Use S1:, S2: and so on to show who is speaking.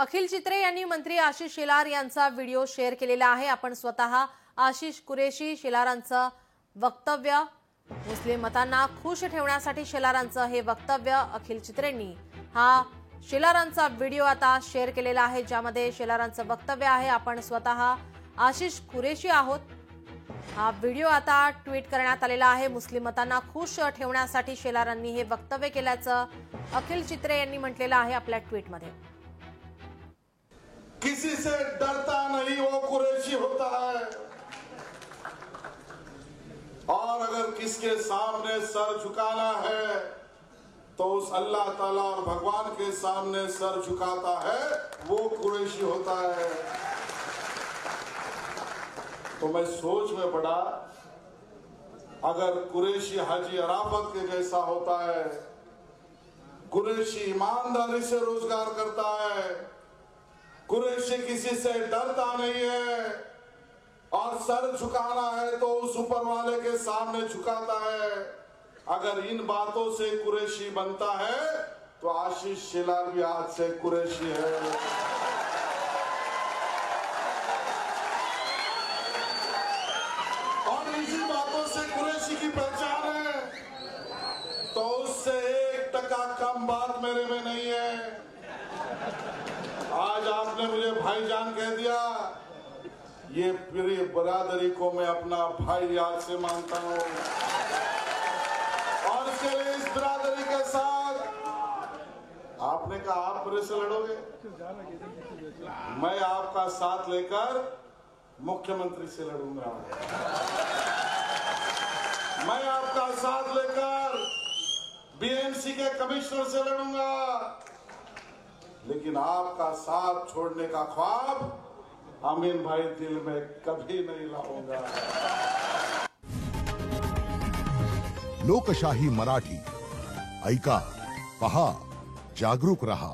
S1: अखिल चित्रे यांनी मंत्री आशिष शेलार यांचा व्हिडिओ शेअर केलेला आहे। आपण स्वतः आशिष कुरेशी शेलारांचं वक्तव्य, मुस्लिम मतांना खुश ठेवण्यासाठी शेलारांचं हे वक्तव्य अखिल चित्रेंनी हा शेलारांचा व्हिडिओ आता शेअर केलेला आहे, ज्यामध्ये शेलारांचं वक्तव्य आहे। आपण स्वतः आशिष कुरेशी आहोत। हा व्हिडिओ आता ट्वीट करण्यात आलेला आहे। मुस्लिम मतांना खुश ठेवण्यासाठी शेलारांनी हे वक्तव्य केल्याचं अखिल चित्रे यांनी म्हटलेलं आहे आपल्या ट्वीटमध्ये।
S2: किसी से डरता नहीं वो कुरैशी होता है, और अगर किसके सामने सर झुकाना है तो उस अल्लाह ताला और भगवान के सामने सर झुकाता है वो कुरैशी होता है। तो मैं सोच में पड़ा, अगर कुरैशी हाजी अराफत के जैसा होता है, कुरैशी ईमानदारी से रोजगार करता है, कुरैशी किसी से डरता नहीं है और सर झुकाना है तो उस ऊपर वाले के सामने झुकाता है, अगर इन बातों से कुरैशी बनता है तो आशीष शेलार भी आज से कुरैशी है। और इसी बातों से कुरैशी की पहचान है, तो उससे 1% कम बात मेरे में नहीं है। आज आपने मुझे भाईजान कह दिया, ये पूरी बरादरी को मैं अपना भाई याद से मानता हूँ, और इसके लिए इस बरादरी के साथ आपने कहा आप मेरे से लड़ोगे, मैं आपका साथ लेकर मुख्यमंत्री से लड़ूंगा, मैं आपका साथ लेकर बीएमसी के कमिश्नर से लड़ूंगा, लेकिन आपका साथ छोड़ने का ख्वाब अमीन भाई दिल में कभी नहीं लाऊंगा।
S3: लोकशाही मराठी ऐका, पहा, जागरूक रहा।